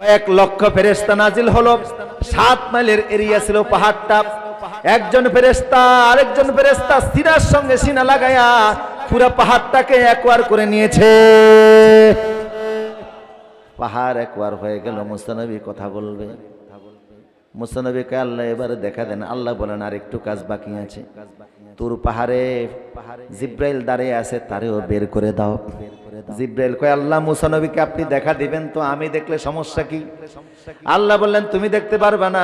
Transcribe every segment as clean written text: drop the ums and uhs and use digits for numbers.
কয়েক লক্ষ ফেরেশতা নাজিল হলো। 7 মাইলের এরিয়া ছিল পাহাড়টা। একজন ফেরেশতা আরেকজন ফেরেশতা সিনার সঙ্গে সিনা লাগায়া পুরো পাহাড়টাকে একবার করে নিয়েছে। পাহাড় একবার হয়ে গেল। মুসা নবী কথা বলবে। মুসা নবীকে আল্লাহ এবারে দেখা দেন। আল্লাহ বলেন আর একটু কাজ বাকি আছে। তুর পাহাড়ে জিব্রাইল দাঁড়িয়ে আছে, তারেও বের করে দাও। জিব্রাইল কয় আল্লাহ মুসা নবীকে আপনি দেখা দিবেন তো, আমি দেখলে সমস্যা কি? আল্লাহ বললেন তুমি দেখতে পারবে না।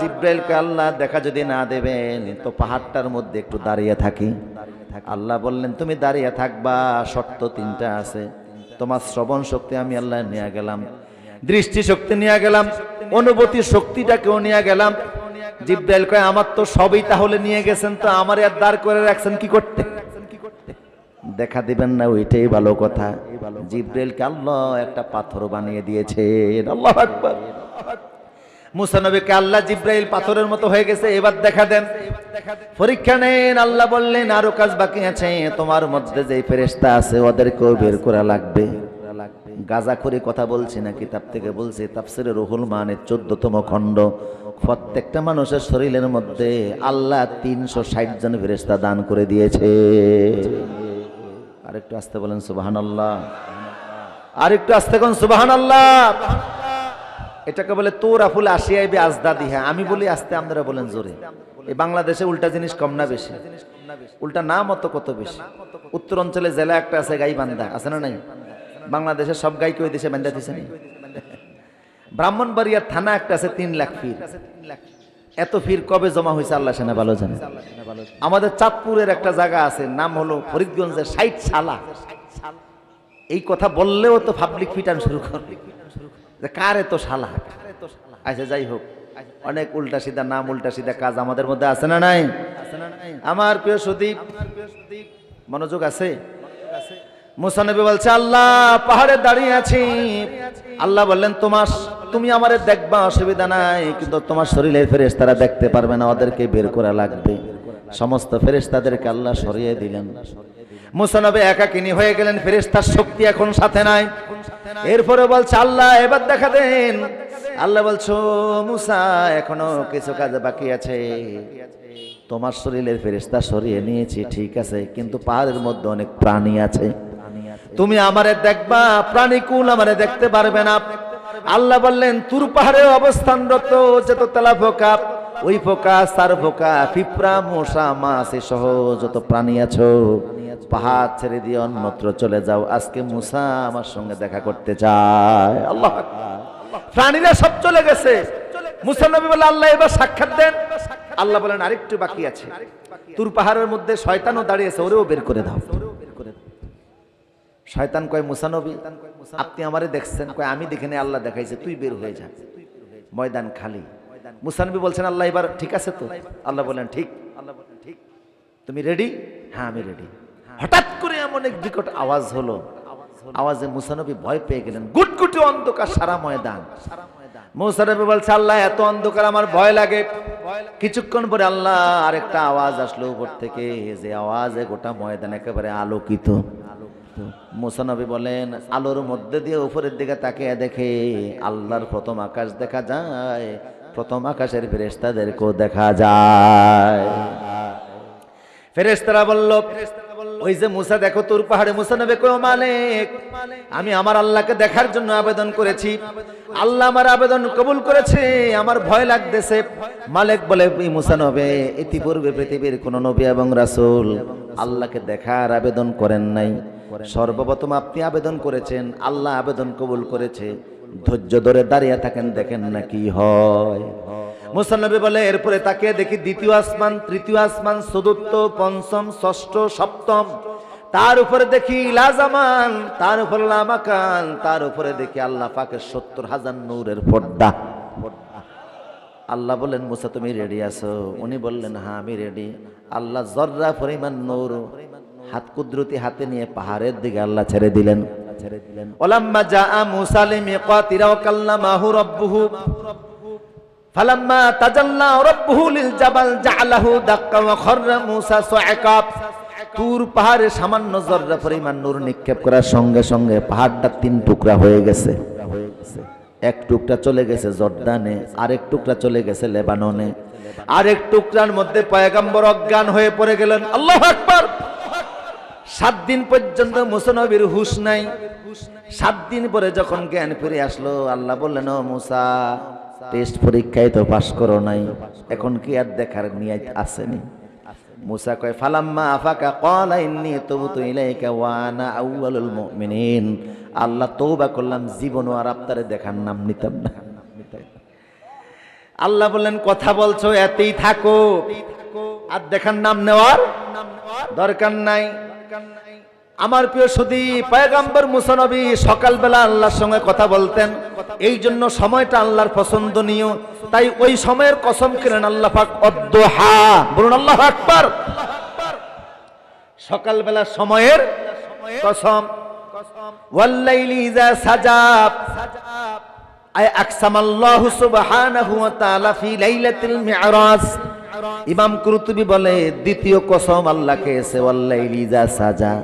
জিব্রাইলকে আল্লাহ দেখা যদি না দেবেন তো পাহাড়টার মধ্যে একটু দাঁড়িয়ে থাকি। আল্লাহ বললেন তুমি দাঁড়িয়ে থাকবা, শর্ত 3টা আছে। তোমার শ্রবণ শক্তি আমি আল্লাহ নিয়ে গেলাম, দৃষ্টি শক্তি নিয়ে গেলাম, অনুভূতি শক্তিটাকেও নিয়ে গেলাম। জিব্রাইল কয় আমার তো সবই তাহলে নিয়ে গেছেন, তো আমার আর দাঁড় করে রাখছেন কি করতে? দেখা দিবেন না, ওইটাই ভালো কথা। জিব্রাইলকে আল্লাহ একটা পাথর বানিয়ে দিয়েছে। আল্লাহু আকবার। মুসা নবীকে আল্লাহ জিব্রাইল পাথরের মতো হয়ে গেছে, এবার দেখা দেন, পরীক্ষা নেন। আল্লাহ বললেন আরো কাজ বাকি আছে। তোমার মধ্যে যে ফেরেশতা আছে ওদেরকেও বের করা লাগবে। গাজা করে কথা বলছি না, কিতাব থেকে বলছি। তাফসিরে রুহুল মানের 14তম খণ্ড। প্রত্যেকটা মানুষের শরীরের মধ্যে আল্লাহ 360 জন ফেরেশতা দান করে দিয়েছে। আরেকটু আস্তে বলেন সুবহানাল্লাহ। আরেকটু আস্তে কোন সুবহানাল্লাহ। এটাকে বলে তোরা ফুল আসিয়াইবি আজদাদি। হ্যাঁ আমি বলি আস্তে, আপনারা বলেন জোরে। এই বাংলাদেশে উল্টা জিনিস কম না বেশি? উল্টা নাম অত কত বেশি। উত্তর অঞ্চলে জেলা একটা আছে গাইবান্ধা, আছে না নাই? বাংলাদেশের সব গাইকে ওই দেশে বান্ধা দিছে। ব্রাহ্মণবাড়িয়ার থানা একটা আছে 3 লাখ ফির। এত ফির কবে জমা হয়েছে আল্লাহ সেনা ভালো জানে। আমাদের চাঁদপুরের একটা জায়গা আছে, নাম হলো ফরিদগঞ্জের 60 শালা। এই কথা বললেও তো পাবলিক পিটান শুরু করবে যে কার এত শালা। আচ্ছা যাই হোক, অনেক উল্টা সিধা নাম, উল্টা সিধা কাজ আমাদের মধ্যে আছে না নাই? আমার প্রিয় সুদীপ, মনোযোগ আছে? মুসা নবী বলছে আল্লাহ পাহাড়ে দাঁড়িয়ে আছি। আল্লাহ বললেন তুমি আমারে দেখবা, অসুবিধা নাই, কিন্তু তোমার শরীরের ফেরেশতারা দেখতে পারবে না, ওদেরকে বের করা লাগবে। সমস্ত ফেরেশতাদেরকে আল্লাহ সরিয়ে দিলেন। মুসা নবী একাকিনী হয়ে গেলেন, ফেরেশতার শক্তি এখন সাথে নাই। এরপরে বলছে আল্লাহ এবার দেখা দেন। আল্লাহ বলছো মুসা এখনো কিছু কাজ বাকি আছে। তোমার শরীরের ফেরেশতা সরিয়ে নিয়েছি ঠিক আছে, কিন্তু পাহাড়ের মধ্যে অনেক প্রাণী আছে। তুমি আমারে দেখবা, প্রাণীকুল আমারে দেখতে পারবে না। আল্লাহ বললেন তুর পাহাড়ে অবস্থানরত যত তেলাপোকা, ওই পোকা, সার পোকা, পিঁপড়া, মশা, মাছ সহ যত প্রাণী আছো, পাহাড় ছেড়ে দিয়ে অন্যত্র চলে যাও। আজকে মুসা আমার সঙ্গে দেখা করতে চায়। আল্লাহ আকবার। প্রাণীরা সব চলে গেছে। মুসা নবী বলে আল্লাহ এবার সাক্ষাৎ দেন। আল্লাহ বলেন আরেকটু বাকি আছে। তুর পাহাড়ের মধ্যে শয়তানও দাঁড়িয়েছে, ওরেও বের করে দাও। শয়তান কয় মুসা নবী আপনি আমারে দেখছেন? কয় আমি দেখিনি, আল্লাহ দেখাইছে, তুই বের হয়ে যা। ময়দান খালি। মুসা নবী বলছেন আল্লাহ এবার ঠিক আছে তো? আল্লাহ বলেন ঠিক। তুমি রেডি? হ্যাঁ আমি রেডি। হঠাৎ করে এমন এক বিকট আওয়াজ হলো। আওয়াজে মুসা নবী ভয় পেয়ে গেলেন। গুটগুটি অন্ধকার সারা ময়দান। মুসা নবী বলছে আল্লাহ এত অন্ধকার আমার ভয় লাগে। কিছুক্ষণ পরে আল্লাহ আরেকটা আওয়াজ আসলো উপর থেকে, যে আওয়াজে গোটা ময়দান একেবারে আলোকিত। মুসা নবী বলেন আলোর মধ্যে দিয়ে উপরের দিকে তাকিয়ে দেখে আল্লাহর প্রথম আকাশ দেখা যায়, প্রথম আকাশের ফেরেশতাদেরকেও দেখা যায়। ফেরেশতারা বলল ওই যে মুসা দেখো তোর পাহাড়ে। মুসা নবী কয় মালিক আমি আমার আল্লাহকে দেখার জন্য আবেদন করেছি, আল্লাহ আমার আবেদন কবুল করেছে, আমার ভয় লাগতেছে। মালিক বলে মুসা নবী ইতিপূর্বে পৃথিবীর কোন নবী এবং রাসূল আল্লাহকে দেখার আবেদন করেন নাই, সর্বপ্রথম আপনি আবেদন করেছেন, আল্লাহ আবেদন কবুল করেছে। ধৈর্য ধরে দাঁড়িয়ে থাকেন, দেখেন না কি হয়। মুসা নবী বলে এরপরে তাকে দেখি দ্বিতীয় আসমান, তৃতীয় আসমান, চতুর্থ, পঞ্চম, ষষ্ঠ, সপ্তম, তার উপরে দেখি লাজামান, তার উপরে লামাকান, তার উপরে দেখি আল্লাহ পাকের 70,000 নূরের পর্দা। আল্লাহ বললেন মুসা তুমি রেডি আছো? উনি বললেন হ্যাঁ আমি রেডি। আল্লাহ জর্রা পরিমাণ নূর হাত কুদরতি হাতে নিয়ে পাহাড়ের দিকে আল্লাহ ছেড়ে দিলেন। ওলাম্মা জাআ মুসা লিমিকাতিনা ওয়া কাল্লামাহু রাব্বুহু ফালাম্মা তাজাল্লা রাব্বুহু লিল জাবাল জাআলাহু দাক্কা ওয়া খাররা মুসা সাইকা। তুর পাহাড়ে সামান্য জর্রা পরিমাণ নূর নিক্ষেপ করার সঙ্গে সঙ্গে পাহাড়টা 3 টুকরা হয়ে গেছে। এক টুকরা চলে গেছে জর্দানে, আরেক টুকরা চলে গেছে লেবাননে, আরেক টুকরার মধ্যে পয়গম্বর অজ্ঞান হয়ে পড়ে গেলেন। আল্লাহু আকবার। 7 দিন পর্যন্ত মুসা নবীর হুঁশ নাই। 7 দিন পরে যখন জ্ঞান ফিরে আসলো, আল্লাহ বললেন, ও মুসা, টেস্ট পরীক্ষায় তো পাশ করো নাই, এখন কি আর দেখার নিয়ত আসেনি? মুসা কয়, ফালাম্মা আফাকা ক্বালা ইন্নী তুবতু ইলাইকা ওয়া আনা আউয়ালুল মুমিনিন। আল্লাহ তওবা করলাম, জীবনও আর আপনারে দেখার নাম নিতাম না। আল্লাহ বললেন, কথা বলছো এতেই থাকো, আর দেখার নাম নেওয়ার দরকার নাই। আমার প্রিয় সুধী, পয়গম্বর মুসা নবী সকালবেলা আল্লাহর সঙ্গে কথা বলতেন, এই জন্য সময়টা আল্লাহর পছন্দনীয়, তাই ওই সময়ের কসম খেলেন আল্লাহ পাক, অদ্দুহা, বলুন আল্লাহু আকবার। সকালবেলা সময়ের কসম। ওয়াল্লাইলি ইযা সাজা, আয় আকসামাল্লাহু সুবহানাহু ওয়া তাআলা ফি লাইলাতিল মি'রাজ। ইমাম কুরতুবী বলে, দ্বিতীয় কসম আল্লাহ খেয়েছে ওয়াল্লাইলি ইযা সাজা।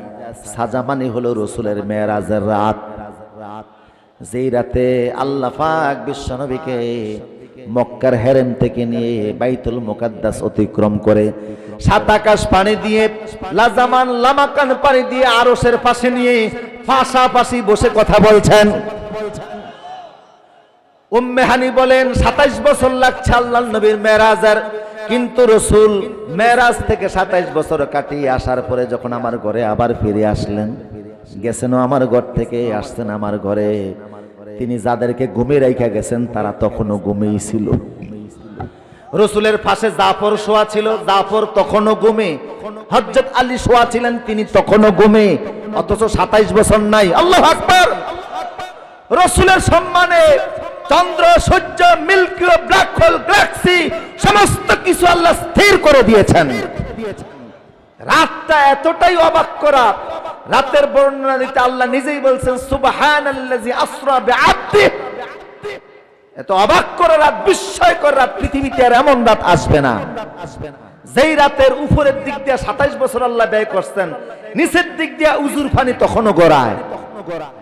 সাজা মানে হলো রাসূলের মেরাজের রাত, যেই রাতে আল্লাহ পাক বিশ্বনবীকে মক্কার হেরেম থেকে নিয়ে বাইতুল মুকাদ্দাস অতিক্রম করে 7 আকাশ পানি দিয়ে, লাজামান লামাকান পানি দিয়ে আরশের পাশে নিয়ে পাশাপাশি বসে কথা বলছেন। উম্মে হানি বলেন, 27 বছর লাগছে আল্লাহর নবীর মেরাজের, কিন্তু রাসূল মেরাজ থেকে 27 বছর কাটিয়ে আসার পরে যখন আমার ঘরে আবার ফিরে আসলেন, গেছেন আমার ঘর থেকে, আসছেন আমার ঘরে, তিনি যাদেরকে ঘুমে রাইখা গেছেন তারা তখনও ঘুমেই ছিল। রাসূলের পাশে জাফর শোয়া ছিল, জাফর তখনও ঘুমে। হযরত আলী শোয়া ছিলেন, তিনি তখনও ঘুমে, অথচ 27 বছর নাই। আল্লাহু আকবার। রাসূলের সম্মানে চন্দ্র, সূর্য, milky way, black hole, galaxy সমস্ত কিছু আল্লাহ স্থির করে দিয়েছেন। রাতটা এতটাই অবাক করা, রাতের বর্ণনা দিতে আল্লাহ নিজেই বলছেন, সুবহানাল্লাযী আসরা বিআবদিহি। এত অবাক করা রাত, বিস্ময়কর রাত, পৃথিবীতে আর এমন রাত আসবে না, যেই রাতের উপরের দিক দিয়ে 27 বছর আল্লাহ ব্যয় করছেন, নিচের দিক দিয়ে উজুর পানি তখনও গড়ায়।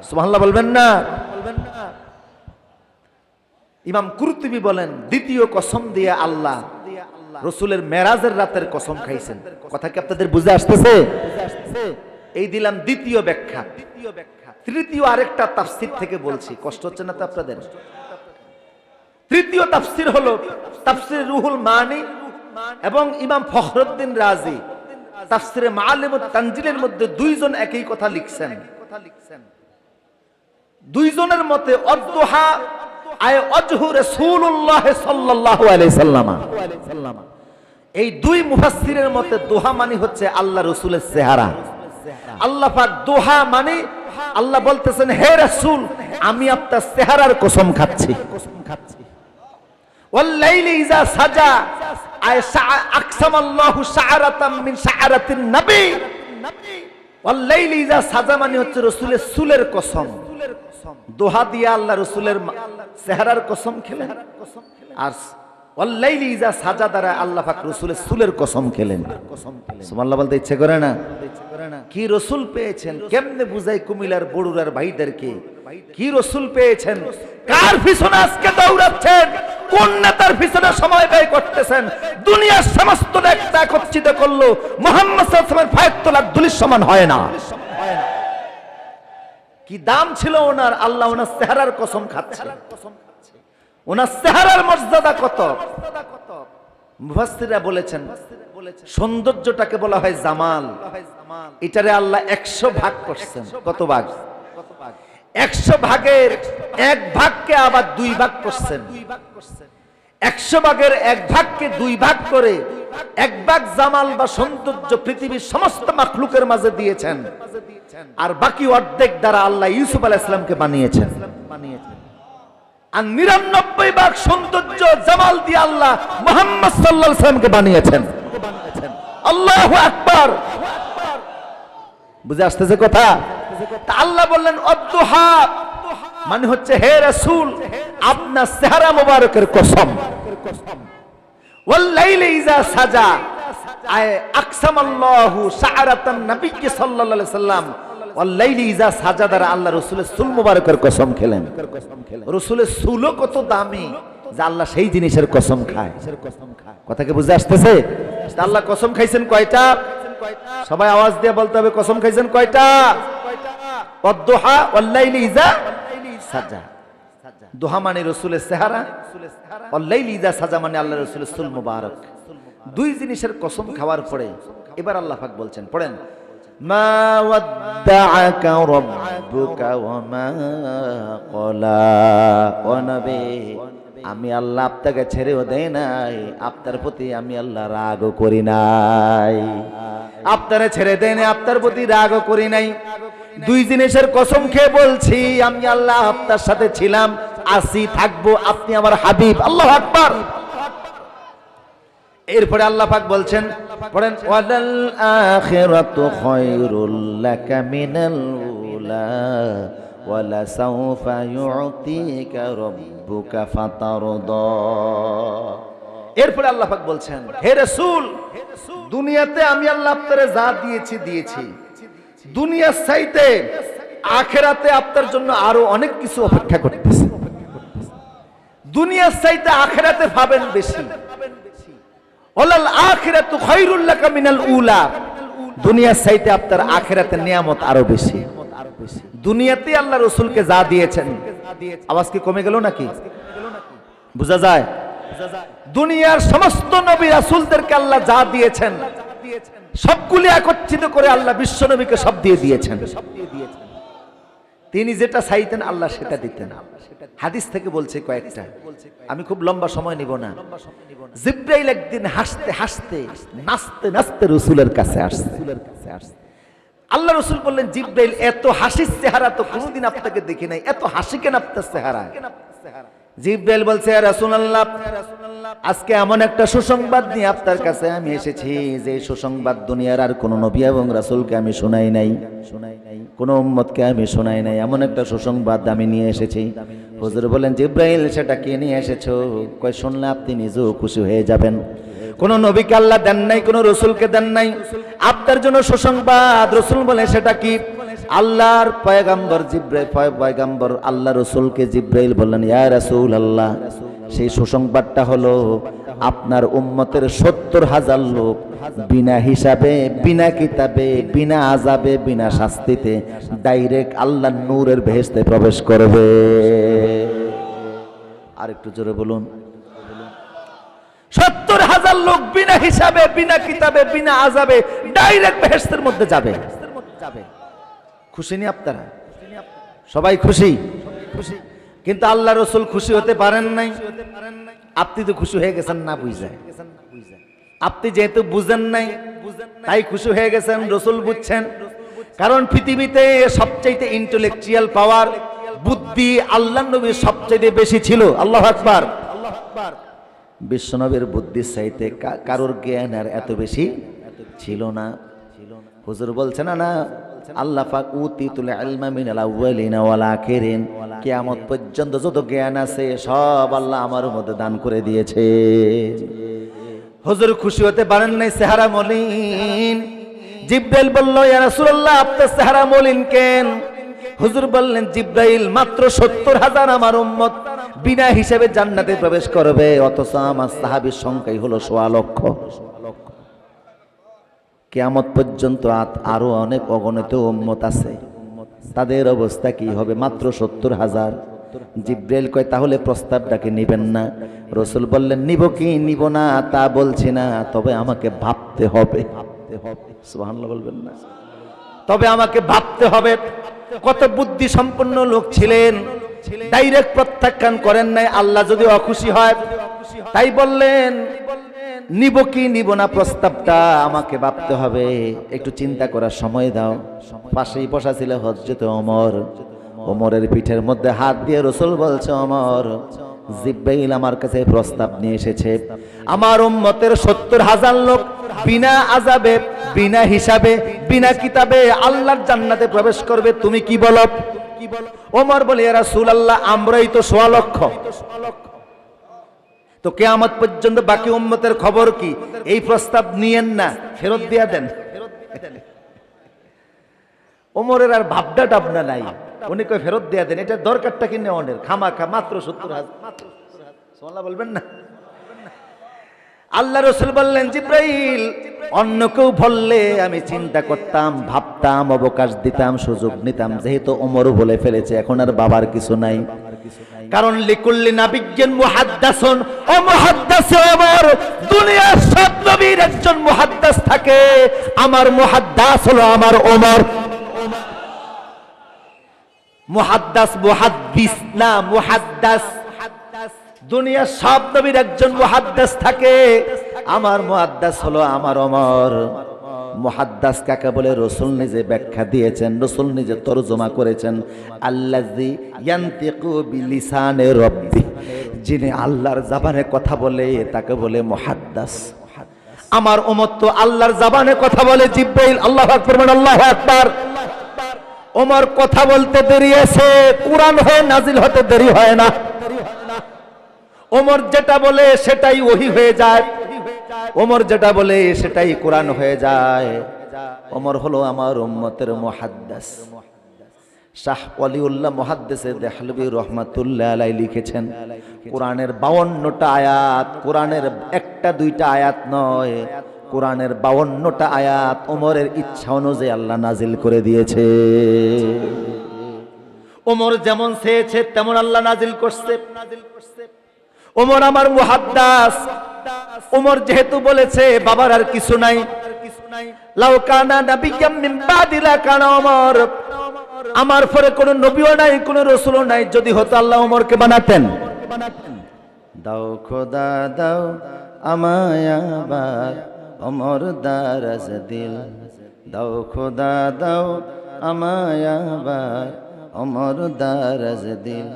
সুবহানাল্লাহ বলবেন না? ইমাম কুরতুবী বলেন, দ্বিতীয় কসম দিয়ে আল্লাহ রাসূলের মেরাজের রাতের কসম খাইছেন। কথা কি আপনাদের বুঝে আসতেছে? এই দিলাম দ্বিতীয় ব্যাখ্যা। তৃতীয় আরেকটা তাফসীর থেকে বলছি, কষ্ট হচ্ছে না তো আপনাদের? তৃতীয় তাফসীর হলো তাফসীর রুহুল মানি এবং ইমাম ফখরুদ্দিন রাজি তাফসীরে মাআলিমুত তানজিলের মধ্যে দুইজন একই কথা লিখছেন। দুইজনের মতে অদ্দুহা আয় ওয়াজহু রাসূলুল্লাহ সাল্লাল্লাহু আলাইহি সাল্লাম। এই দুই মুফাসসিরের মতে দোহা মানে হচ্ছে আল্লাহ রাসূলের চেহারা। আল্লাহ পাক দোহা মানে আল্লাহ বলতেছেন, হে রাসূল, আমি আপনার চেহারার কসম খাচ্ছি। ওয়াল্লাইলি ইযা সাজা আয় আকসামাল্লাহু শাআরাতাম মিন শাআরাতিন নবী। ওয়াল্লাইলি ইযা সাজা মানে হচ্ছে রাসূলের চুলের কসম। দোহা দিয়ে আল্লাহ রাসূলের চেহারার কসম খেলেন, আর ওয়াল্লাইলি ইযা সাজা দ্বারা আল্লাহ পাক রাসূলের চুলের কসম খেলেন। সুবহানাল্লাহ বলতে ইচ্ছে করে না? কি রাসূল পেয়েছেন, কেমনে বুঝাই কুমিল্লার বড়ুরার ভাইদেরকে, কি রাসূল পেয়েছেন, কার পিছনে আজকে দৌড়াচ্ছেন, কোন নেতার পিছনে সময় ব্যয় করতেছেন, দুনিয়ার সমস্ত নেতা একত্রিত করলো মুহাম্মদ সাল্লাল্লাহু আলাইহি ওয়াসাল্লামের পায়ের তলার ধুলির সমান হয় না। কি দাম ছিল ওনার, আল্লাহ ওনার চেহারার কসম খাচ্ছে। ওনার চেহারার মর্যাদা কত! মুফাসসিররা বলেছেন, সৌন্দর্যটাকে বলা হয় জামাল। এটারে আল্লাহ 100 ভাগ করছেন। কত ভাগ? 100 ভাগের 1 ভাগকে আবার 2 ভাগ করছেন। 100 ভাগের 1 ভাগকে 2 ভাগ করে 1 ভাগ জামাল বা সৌন্দর্য পৃথিবীর সমস্ত মাখলুকের মাঝে দিয়েছেন, আর বাকি অর্ধেক দ্বারা আল্লাহ ইউসুফ আলাইহিস সালামকে বানিয়েছেন। আর 99 ভাগ সৌন্দর্য জামাল দিয়ে আল্লাহ মুহাম্মদ সাল্লাল্লাহু আলাইহি ওয়াসাল্লামকে বানিয়েছেন। আল্লাহু আকবার। বুঝে আসতেছে কথা? তা আল্লাহ বললেন অদ্দুহা মানে হচ্ছে, হে রাসূল, আপনার চেহারা মোবারকের কসম। ওয়াল্লাইলি ইযা সাজা আয় আকসামাল্লাহু শাআরাতান নবী সাল্লাল্লাহু আলাইহি ওয়াসাল্লাম। ওয়াল্লাইলি ইজা সাজা দ্বারা আল্লাহ রসুলের চুল মুবারকের কসম খেলেন। রসুলের চুলও কত দামি যে আল্লাহ সেই জিনিসের কসম খায়। কথা কি বুঝে আসতেছে? আল্লাহ কসম খাইছেন কয়টা? সবাই আওয়াজ দিয়ে বলতে হবে, কসম খাইছেন কয়টা? ওয়াদ-দুহা ওয়াল্লাইলি ইজা সাজা। দুহা মানে রসুলের চেহারা, ওয়াল্লাইলি ইজা সাজা মানে আল্লাহ রসুলের চুল মুবারক। দুই জিনিসের কসম খাওয়ার পরে এবার আল্লাহ পাক বলছেন, পড়েন, মা ওয়াদ্দাআকা রাব্বুকা ওয়া মা ক্বালা। ও নবী, আমি আল্লাহ আপনাকে ছেড়েও দেই নাই, আপনার প্রতি আমি আল্লাহ রাগও করি নাই। আপনারে ছেড়ে দেই নাই, আপনার প্রতি রাগও করি নাই। দুই জিনিসের কসম খেয়ে বলছি, আমি আল্লাহ আপনার সাথে ছিলাম, আছি, থাকবো, আপনি আমার হাবিব। আল্লাহু আকবার। এরপরে আল্লাহ পাক বলছেন, পড়েন, ওয়ালাল আখিরাতু খায়রুল লাকা মিনাল উলা ওয়ালা সাওফা ইউতিকা রাব্বুকা ফাতারদা। এরপরে আল্লাহ পাক বলছেন, হে রাসূল, দুনিয়াতে আমি আল্লাহ আপনারে যা দিয়েছি, দুনিয়ার চাইতে আখিরাতে আপনার জন্য আরো অনেক কিছু অপেক্ষা করতেছে। দুনিয়ার চাইতে আখিরাতে পাবেন বেশি। ওয়ালাল আখিরাতু খায়রুল লাকা মিনাল উলা। দুনিয়ার চাইতে আপনার আখিরাতের নিয়ামত আরো বেশি। দুনিয়াতে আল্লাহ রাসূলকে যা দিয়েছেন, আওয়াজ কি কমে গেল নাকি? বোঝা যায়? দুনিয়ার সমস্ত নবী রাসূলদেরকে আল্লাহ যা দিয়েছেন সবগুলি একত্রিত করে আল্লাহ বিশ্ব নবীকে সব দিয়ে দিয়েছেন। তিনি যেটা চাইতেন আল্লাহ সেটা দিতেন। হাদিস থেকে বলছে কয়েকটা, আমি খুব লম্বা সময় নিব না। জিবরাইল একদিন হাসতে হাসতে নাচতে নাচতে রাসূলের কাছে আসছে। আল্লাহ রাসূল বললেন, জিবরাইল, এত হাসির চেহারা তো কোনোদিন আপনাকে দেখি নাই, এত হাসি কেন আপনার চেহারা? জিবরাইল বলছে, ইয়া রাসূলুল্লাহ, আজকে এমন একটা সুসংবাদ নিয়ে আপনার কাছে আমি এসেছি যে সুসংবাদ দুনিয়ার আর কোন নবী এবং রাসূলকে আমি শোনাই নাই, কোন উম্মতকে আমি শোনাই নাই। এমন একটা সুসংবাদ আমি নিয়ে এসেছি। হুজুর বলেন, জিবরাইল, সেটা কি নিয়ে এসেছো? কয়, শুনলে আপনি নিজেও খুশি হয়ে যাবেন। কোন নবীকে আল্লাহ দেন নাই, কোন রাসূলকে দেন নাই, আপনার জন্য সুসংবাদ। রাসূল বলে, সেটা কি? আল্লাহর পয়গম্বর জিবরাইল, পয়গম্বর আল্লাহ রাসূলকে জিবরাইল বললেন, ইয়া রাসূলুল্লাহ, সেই সুসংবাদটা হলো আপনার উম্মতের ৭০,০০০ লোক বিনা হিসাবে, বিনা কিতাবে, বিনা আযাবে, বিনা শাস্তিতে ডাইরেক্ট আল্লাহর নূরের বেহেশতে প্রবেশ করবে। আর একটু জোরে বলুন। ৭০,০০০ লোক বিনা হিসাবে, বিনা কিতাবে, বিনা আযাবে ডাইরেক্ট বেহেশতের মধ্যে যাবে। খুশি নি আপনারা? সবাই খুশি? কিন্তু আল্লাহ রাসূল খুশি হতে পারেন নাই। আপনি তো খুশি হয়ে গেছেন না বুঝায়। আপনি যেহেতু বুঝেন নাই তাই খুশি হয়ে গেছেন, রাসূল বুঝছেন। কারণ পৃথিবীতে সবচাইতে ইন্টেলেকচুয়াল পাওয়ার, বুদ্ধি আল্লাহর নবীর সবচাইতে বেশি ছিল। আল্লাহু আকবার। বিশ্বনবীর বুদ্ধির চাইতে কারোর জ্ঞান আর এত বেশি ছিল না। হুজুর বলছেন না, আল্লাহ পাক উতিতুল ইলমা মিনাল আউয়ালিনা ওয়াল আখিরিন, কিয়ামত পর্যন্ত যত জ্ঞান আছে সব আল্লাহ আমার মধ্যে দান করে দিয়েছে। হুজুর খুশি হতে পারেন নাই, চেহারা মলিন। জিবরাইল বলল, ইয়া রাসূলুল্লাহ, আপনার চেহারা মলিন কেন? হুজুর বললেন, জিবরাইল, মাত্র ৭০,০০০ আমার উম্মত বিনা হিসাবে জান্নাতে প্রবেশ করবে, অথচ আমার সাহাবীর সংখ্যাই হলো ১.৫ লক্ষ। কিয়ামত পর্যন্ত আরো অনেক অগণিত উম্মত আছে, তাদের অবস্থা কি হবে? মাত্র ৭০,০০০। জিবরাইল কয়, তাহলে প্রস্তাবটাকে নিবেন না? রাসূল বললেন, নিব কি নিব না তা বলছি না, তবে আমাকে ভাবতে হবে। সুবহানাল্লাহ বলবেন না? তবে আমাকে ভাবতে হবে। কত বুদ্ধি সম্পন্ন লোক ছিলেন, ডাইরেক্ট প্রত্যাখ্যান করেন নাই। আল্লাহ যদি অখুশি হয় তাই বললেন, নিব কি নিব না প্রস্তাবটা আমাকে ভাবতে হবে, একটু চিন্তা করার সময় দাও। পাশেই বসা ছিল হযরত ওমর। ওমরের পিঠের মধ্যে হাত দিয়ে রাসূল বলছে, ওমর, জিবরাইল আমার কাছে প্রস্তাব নিয়ে এসেছে, আমার উম্মতের ৭০,০০০ লোক বিনা আযাবে, বিনা হিসাবে, বিনা কিতাবে আল্লাহর জান্নাতে প্রবেশ করবে। তুমি কি বলো? ওমর বলে, ইয়া রাসূলুল্লাহ, আমরাই তো ১.৫ লক্ষ। তো কিয়ামত পর্যন্ত বাকি উম্মতের খবর কি? এই প্রস্তাব নিয়েন না, ফেরত দিয়া দেন। ওমরের আর ভাবনা টাবনা নাই, উনি কই ফেরত দিয়ে দেন, এটা দরকারটা কি নেওয়ানের, খামাখা মাত্র 70,000, সুবহানাল্লাহ বলবেন না? আল্লাহ রাসূল বললেন, জিব্রাইল অন্য কেউ বললে আমি চিন্তা করতাম, ভাবতাম, অবকাশ দিতাম, সুযোগ নিতাম, যেহেতু ওমর বলে ফেলেছে এখন আর বাবার কিছু নাই। কারণ লিকুল্লি নাবিয়্যিন মুহাদ্দাসুন, ও মুহাদ্দাসে ওমর, দুনিয়ার সব নবীর একজন মুহাদ্দাস থাকে, আমার মুহাদ্দাস হলো আমার ওমর। মুহাদ্দাস মুহাদ্দিস না, মুহাদ্দাস। দুনিয়ার সব নবীর একজন মুহাদ্দাস থাকে, আমার মুহাদ্দাস হলো আমার ওমর। মুহাদ্দাস কাকে বলে রাসূল নিজে ব্যাখ্যা দিয়েছেন, রাসূল নিজে তরজমা করেছেন, আল্লাযী ইয়ানতিকু বিলিসানি রাব্বি, যিনি আল্লাহর জবানে কথা বলে তাকে বলে মুহাদ্দাস। আমার উম্মত তো আল্লাহর জবানে কথা বলে, জিব্রাইল আল্লাহু আকবার বলেন, আল্লাহু আকবার। ওমর কথা বলতে দেরি আছে, কুরআন হয়ে নাজিল হতে দেরি হয় না। ওমর যেটা বলে সেটাই ওহী হয়ে যায়, ওমর যেটা বলে সেটাই কোরআন হয়ে যায়। ওমর হলো আমার উম্মতের মুহাদ্দিস। শাহ ওয়ালিউল্লাহ মুহাদ্দিসে দেহলভী রহমাতুল্লাহ আলাইহি লিখেছেন, কোরআনের 52টা আয়াত, কোরআনের একটা দুইটা আয়াত নয়, কোরআনের 52টা আয়াত ওমরের ইচ্ছা অনুযায়ী আল্লাহ নাজিল করে দিয়েছে। ওমর যেমন চেয়েছে তেমন আল্লাহ নাজিল করছে। ওমর আমার মুহাদ্দিস। ওমর যেহেতু বলেছে বাবার আর কিছু নাই, লাউ কানা নাবিয়্যাম মিন বাদি লাকানা ওমর, আমার পরে কোনো নবীও নাই, কোনো রাসূলও নাই, যদি হতো আল্লাহ ওমরকে বানাতেন। দাও খোদা দাও আমায় আবার ওমর দারাজ দিল, দাও খোদা দাও আমায় আবার ওমর দারাজ দিল,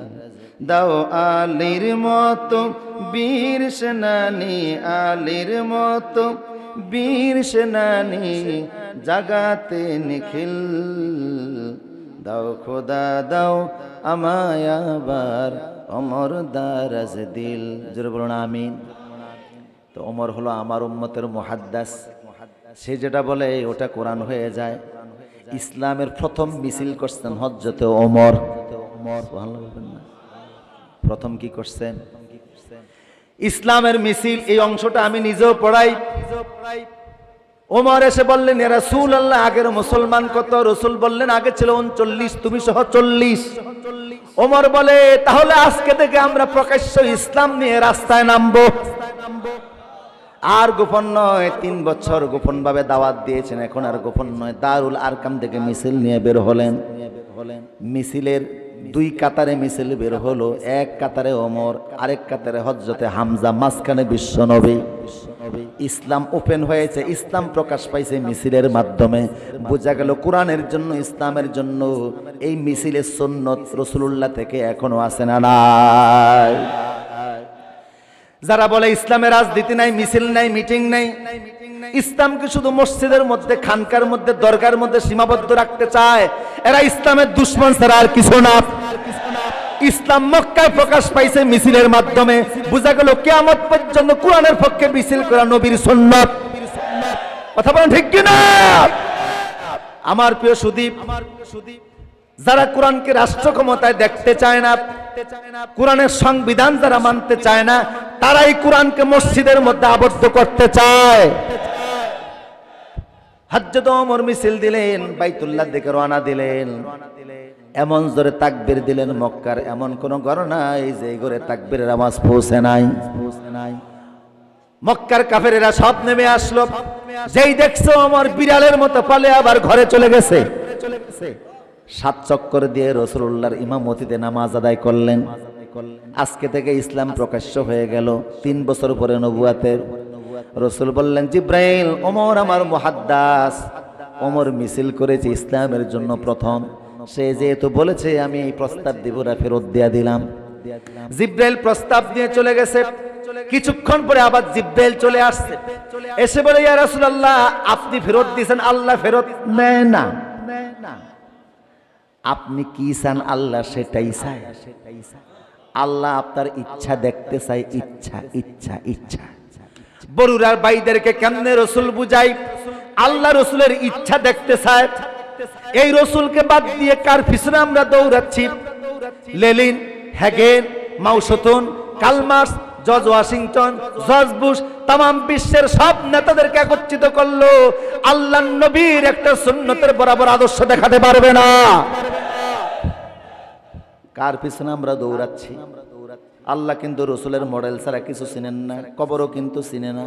দাও আলীর মতো বীর সেনানী, আলীর মতো বীর সেনানী জাগাতে নিখিল, দাও খোদা দাও আমায় আবার ওমর দারাজ দিল। জোরে বলুন আমিন। তো ওমর হলো আমার উম্মতের মুহাদ্দিস। সে যেটা বলে ওটা কোরআন হয়ে যায়। ইসলামের প্রথম মিছিল করছেন হযরতে ওমর। সুবহানাল্লাহ বলবেন না? প্রথম কি করছেন? ইসলামের মিছিল, এই অংশটা আমি নিজেও পড়াই। ওমর এসে বললেন, ইয়া রাসূলুল্লাহ, আগের মুসলমান কত? রাসূল বললেন আগে ছিল 39, তুমি সহ 40। ওমর বলে, তাহলে আজকে থেকে আমরা প্রকাশ্য ইসলাম নিয়ে রাস্তায় নামবো। আর গোপন নয়, 3 বছর গোপন ভাবে দাওয়াত দিয়েছেন, এখন আর গোপন নয়। দারুল আরকাম থেকে মিছিল নিয়ে বের হলেন। মিছিলের 2 কাতারে মিছিল বের হলো, এক কাতারে ওমর, আরেক কাতারে হযরতে হামজা, মাঝখানে বিশ্বনবী। ইসলাম ওপেন হয়েছে, ইসলাম প্রকাশ পাইছে মিছিলের মাধ্যমে। বোঝা গেল কোরআনের জন্য, ইসলামের জন্য এই মিছিলের সুন্নত রাসূলুল্লাহ থেকে এখনো আছে না নাই? যারা বলে ইসলামের রাজনীতি নাই, মিছিল নাই, মিটিং নাই, ইসলামকে শুধু মসজিদের মধ্যে, খানকার মধ্যে, দরগার মধ্যে সীমাবদ্ধ রাখতে চায়, এরা ইসলামের দুশমন ছাড়া আর কিছু না। ইসলাম মক্কায় প্রকাশ পাইছে মিছিলের মাধ্যমে। বোঝা গেল কিয়ামত পর্যন্ত কোরআনের পক্ষে মিছিল করা নবীর সুন্নাত। কথা বলেন ঠিক কি না? আমার প্রিয় সুদীপ, যারা কোরআনকে রাষ্ট্র ক্ষমতায় দেখতে চায় না, কোরআনের সংবিধান যারা মানতে চায় না, তারাই কোরআনকে মসজিদের মধ্যে আবদ্ধ করতে চায়। হযরত ওমর মিছিল দিলেন, বাইতুল্লাহ দিকে রওনা দিলেন। এমন জোরে তাকবীর দিলেন, মক্কার এমন কোন ঘর নাই যে ঘরে তাকবীরের আওয়াজ পৌঁছে নাই। মক্কার কাফেরেরা সব নেমে আসলো। যেই দেখছো ওমর বিড়ালের মতো পালে আবার ঘরে চলে গেছে। 7 চক্কর দিয়ে রাসূলুল্লাহর ইমামতিতে নামাজ আদায় করলেন। আজকে থেকে ইসলাম প্রকাশ্য হয়ে গেল। 3 বছর পরে নবুয়াতের। রাসূল বললেন, জিব্রাইল, ওমর আমার মুহাদ্দিস, ওমর মিছিল করেছে ইসলামের জন্য প্রথম। সে যেহেতু বলেছে আমি এই প্রস্তাব দিব না, ফেরত দিয়ে দিলাম। জিব্রাইল প্রস্তাব দিয়ে চলে গেছে। কিছুক্ষণ পরে আবার জিব্রাইল চলে আসছে, এসে বলে, ইয়া রাসূলুল্লাহ, আপনি ফেরত দিয়েছেন, আল্লাহ ফেরত নেয় না। আপনি কি চান আল্লাহ সেটাই চায়। আল্লাহ আপনার ইচ্ছা দেখতে চাই, ইচ্ছা ইচ্ছা ইচ্ছা। বড়ুরার ভাইদেরকে কেমনে রাসূল বুঝাই? আল্লাহ রাসূলের ইচ্ছা দেখতে চায়। এই রসুলকে বাদ দিয়ে কার পিছনে আমরা দৌড়াচ্ছি? লেনিন, হ্যাগেন, Mao Zedong, Karl Marx, George Washington, George Bush তাম বিশ্বের সব নেতাদেরকে একত্রিত করলো, আল্লাহর নবীর একটা সুন্নতের বরাবর আদর্শ দেখাতে পারবে না। কার পিছনে আমরা দৌড়াচ্ছি? আল্লাহ কিন্তু রসুলের মডেল ছাড়া কিছু চিনেন না, কবরও কিন্তু চিনে না।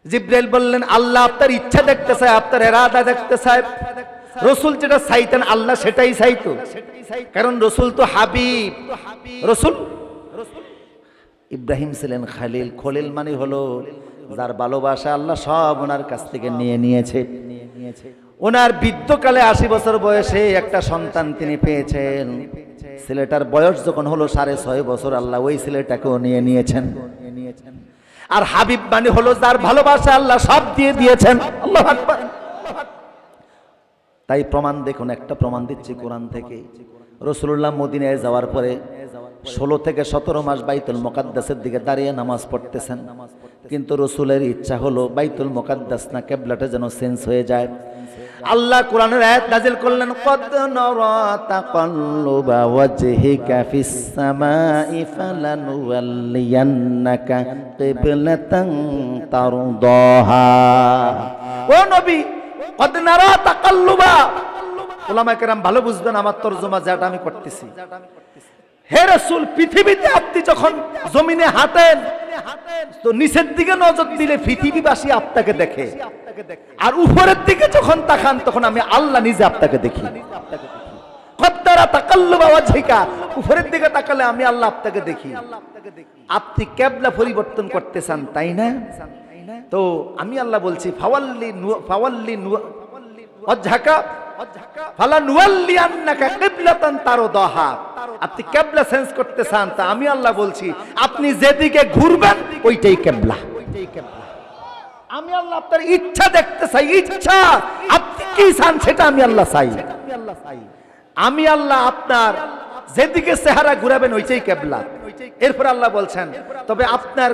জিবরাইল বললেন আল্লাহ আপনার ইচ্ছা দেখতে চায়, আপনার ইরাদা দেখতে চায়। রসুল যেটা চাইতেন আল্লাহ সেটাই চাইতো, কারণ রসুল তো হাবিব। রসুল ইব্রাহিম ছিলেন খালিল। খলিল মানে হলো যার ভালোবাসা আল্লাহ সব ওনার কাছ থেকে নিয়ে নিয়েছে। ওনার বৃদ্ধকালে 80 বছর বয়সে একটা সন্তান তিনি পেয়েছেন। ছেলেটার বয়স যখন হলো 6.5 বছর, আল্লাহ ওই ছেলেটাকেও নিয়ে নিয়েছেন। আর হাবিব মানে হলো যার ভালোবাসা আল্লাহ সব দিয়ে দিয়েছেন। আল্লাহু আকবার। তাই প্রমাণ দেখুন, একটা প্রমাণ দিচ্ছি কোরআন থেকে। রাসূলুল্লাহ মদিনায় যাওয়ার পরে 16 থেকে 17 মাস বাইতুল মুকাদ্দাসের দিকে দাঁড়িয়ে নামাজ পড়তেছেন, কিন্তু রসুলের ইচ্ছা হলো বাইতুল মুকাদ্দাস না কিবলাটা যেন চেঞ্জ হয়ে যায়। আল্লাহ কোরআনের আয়াত নাযিল করলেন, কদ নারা তাকাল্লুবা ওয়াজহিকা ফিস সামাই ফালানুওয়াল্লিয়ান্নাকা কিবলাতান তারদাহা। ও নবী, কদ নারা তাকাল্লুবা, উলামায়ে কেরাম ভালো বুঝবেন আমার তরজমা যেটা আমি করতেছি। হে রাসূল, পৃথিবীতে আপনি যখন জমিনে হাঁটেন তো নিচের দিকে নজর দিলে পৃথিবীবাসী আপনাকে দেখে, আর উপরের দিকে যখন তাকান তখন আমি আল্লাহ নিজে আপনাকে দেখি। কদ্দারা তাকাল্লুবা ওয়াজহিকা, উপরের দিকে তাকালে আমি আল্লাহ আপনাকে দেখি। আপনি কিবলা পরিবর্তন করতে চান, তাই না? তো আমি আল্লাহ বলছি ফাওয়াল্লি ওয়াজহাকা ফালানুওয়াল্লিয়ান্নাকা কিবলাতান তারদাহা। আপনি কিবলা চেঞ্জ করতে চান, তা আমি আল্লাহ বলছি আপনি যেদিকে ঘুরবেন ওইটাই কিবলা। আমি আল্লাহ আপনার ইচ্ছা দেখতে চাই, ইচ্ছা আপনি কি চান সেটা আমি আল্লাহ চাই। আমি আল্লাহ আপনার যেদিকে চেহারা ঘুরাবেন ওইটাই কিবলা। এরপর আল্লাহ বলছেন তবে আপনার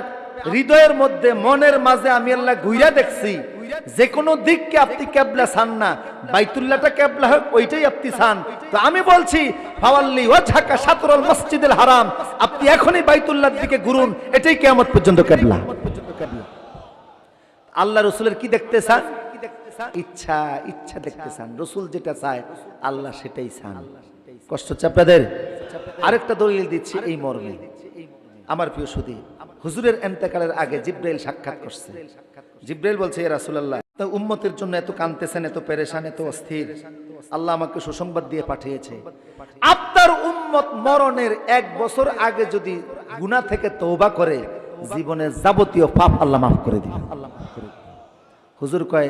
হৃদয়ের মধ্যে মনের মাঝে আমি আল্লাহ ঘুরা দেখছি, যে কোনো দিককে আপনি কিবলা চান না, বাইতুল্লাহটা কিবলা হোক ওইটাই আপনি চান। তো আমি বলছি ফাওয়াল্লি ওয়াজহাকা শাতরুল মসজিদুল হারাম, আপনি এখনই বাইতুল্লাহর দিকে ঘুরুন, এটাই কিয়ামত পর্যন্ত কিবলা। আল্লাহ রাসূলের কি দেখতে চান? ইচ্ছা, ইচ্ছা দেখতে চান। রাসূল যেটা চায় আল্লাহ সেটাই চান। কষ্ট হচ্ছে আপনাদের? আরেকটা দলিল দিচ্ছি এই মর্মে। আমার প্রিয় সুধী, হুজুরের ইন্তেকালের আগে জিবরাইল সাক্ষাৎ করছে। জিবরাইল বলছে, ইয়া রাসূলুল্লাহ, তো উম্মতের জন্য এত কাঁদতেছেন, এত পেরেশান, এত অস্থির, আল্লাহ আমাকে সুসংবাদ দিয়ে পাঠিয়েছে আপনার উম্মত মরণের 1 বছর আগে যদি গুনাহ থেকে তওবা করে জীবনের যাবতীয় পাপ আল্লাহ মাফ করে দিবেন। হুজুর কয়,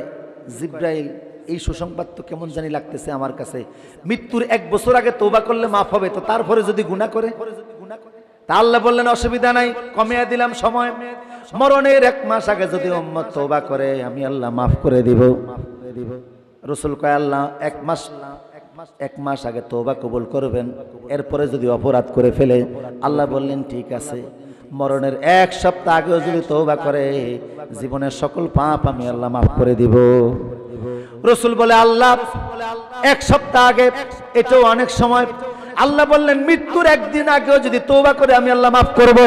জিবরাইল এই সুসংবাদ তো কেমন জানি লাগতেছে আমার কাছে, মৃত্যুর 1 বছর আগে তওবা করলে মাফ হবে, তো তারপরে যদি গুনাহ করে? তা আল্লাহ বললেন অসুবিধা নাই, কমিয়ে দিলাম সময়। মরণের 1 মাস আগে যদি উম্মত তওবা করে আমি আল্লাহ মাফ করে দিব। রাসূল কয়, আল্লাহ 1 মাস আগে তওবা কবুল করবেন, এরপরে যদি অপরাধ করে ফেলে? আল্লাহ বললেন ঠিক আছে, মরণের 1 সপ্তাহ আগেও যদি তওবা করে জীবনের সকল পাপ আমি আল্লাহ মাফ করে দিব। রাসূল বলে, আল্লাহ 1 সপ্তাহ আগে, এটাও অনেক সময়। আল্লাহ বললেন মৃত্যুর 1 দিন আগেও যদি তওবা করে আমি আল্লাহ মাফ করব।